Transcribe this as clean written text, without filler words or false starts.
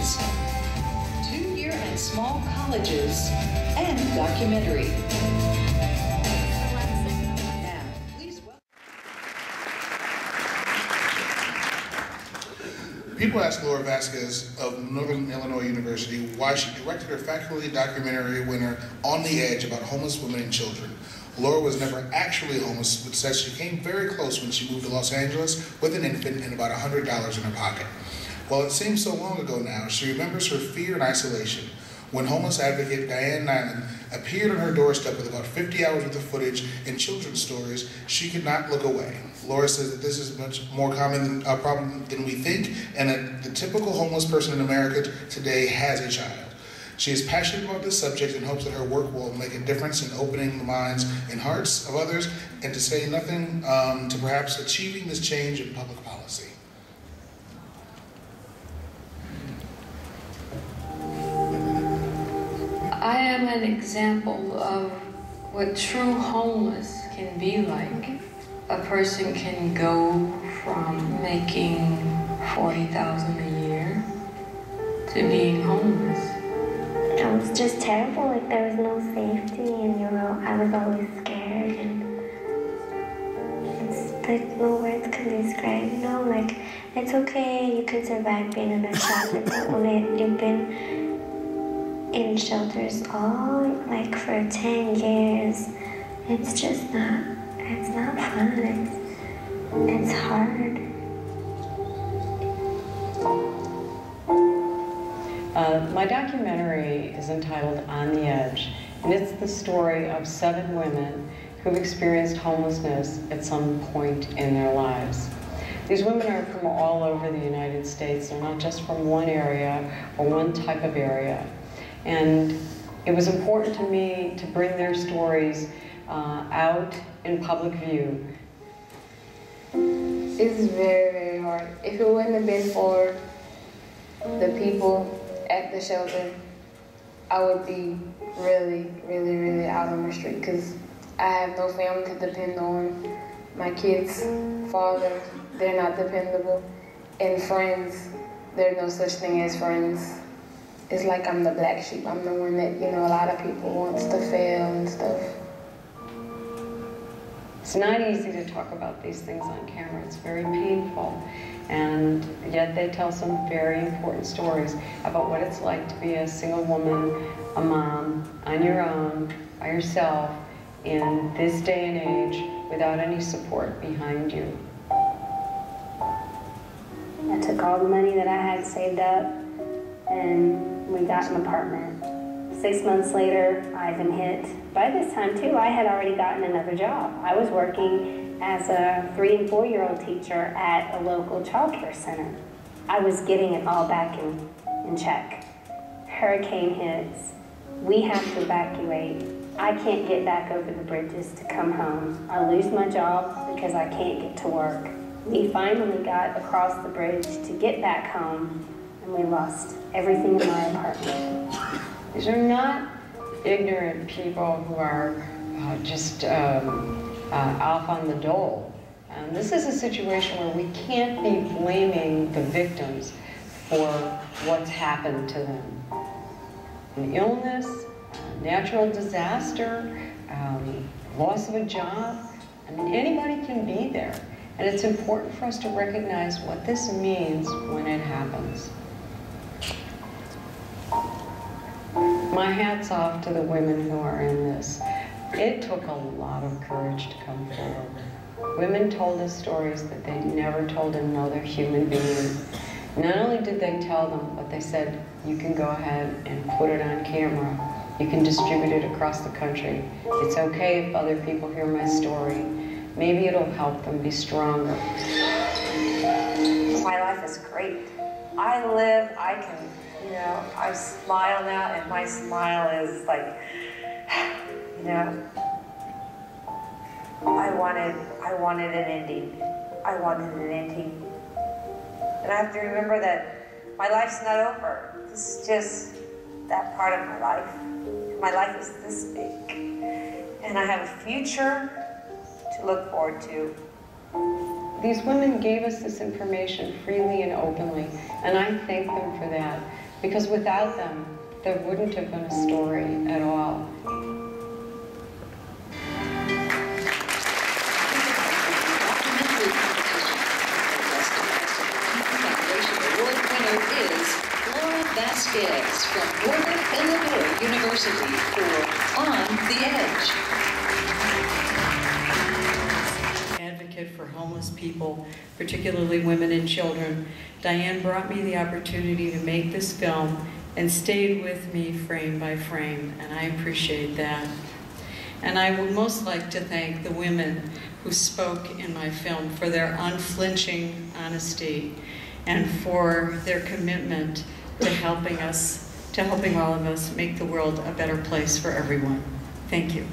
kids, 2-year and small colleges, and documentary. Now, please welcome. People ask Laura Vazquez of Northern Illinois University why she directed her faculty documentary winner On the Edge about homeless women and children. Laura was never actually homeless, but says she came very close when she moved to Los Angeles with an infant and about $100 in her pocket. While it seems so long ago now, she remembers her fear and isolation. When homeless advocate Diane Nyland appeared on her doorstep with about 50 hours worth of footage and children's stories, she could not look away. Laura says that this is much more common problem than we think, and that the typical homeless person in America today has a child. She is passionate about this subject and hopes that her work will make a difference in opening the minds and hearts of others, and to say nothing to perhaps achieving this change in public policy. I am an example of what true homeless can be like. A person can go from making $40,000 a year to being homeless. It was just terrible, like there was no safety, and I was always scared, and it's like no words can describe, like it's okay, you can survive being in a shelter, but when you've been in shelters like for 10 years, it's just not, it's not fun, it's hard. My documentary is entitled On the Edge, and it's the story of 7 women who've experienced homelessness at some point in their lives. These women are from all over the United States. They're not just from one area or one type of area. And it was important to me to bring their stories out in public view. It's very, very hard. If it wouldn't have been for the people at the shelter, I would be really, really, really out on the street, because I have no family to depend on. My kids' father, they're not dependable. And friends, there's no such thing as friends. It's like I'm the black sheep. I'm the one that, a lot of people wants to fail and stuff. It's not easy to talk about these things on camera. It's very painful. And yet they tell some very important stories about what it's like to be a single woman, a mom, on your own, by yourself, in this day and age, without any support behind you. I took all the money that I had saved up, and we got an apartment. 6 months later, I've been hit. By this time, too, I had already gotten another job. I was working as a 3- and 4-year-old teacher at a local child care center. I was getting it all back in check. Hurricane hits. We have to evacuate. I can't get back over the bridges to come home. I lose my job because I can't get to work. We finally got across the bridge to get back home, and we lost everything in my apartment. These are not ignorant people who are just off on the dole. And this is a situation where we can't be blaming the victims for what's happened to them. An illness, a natural disaster, loss of a job. I mean, anybody can be there. And it's important for us to recognize what this means when it happens. My hat's off to the women who are in this. It took a lot of courage to come forward. Women told us stories that they'd never told another human being. Not only did they tell them, but they said, you can go ahead and put it on camera. You can distribute it across the country. It's okay if other people hear my story. Maybe it'll help them be stronger. My life is great. I can, I smile now, and my smile is like, I wanted an ending. I wanted an ending. And I have to remember that my life's not over. This is just that part of my life. My life is this big. And I have a future to look forward to. These women gave us this information freely and openly, and I thank them for that. because without them, there wouldn't have been a story at all. Vazquez from Northern Illinois University for On the Edge. Advocate for homeless people, particularly women and children, Diane brought me the opportunity to make this film and stayed with me frame by frame, and I appreciate that. And I would most like to thank the women who spoke in my film for their unflinching honesty and for their commitment to helping all of us make the world a better place for everyone. Thank you.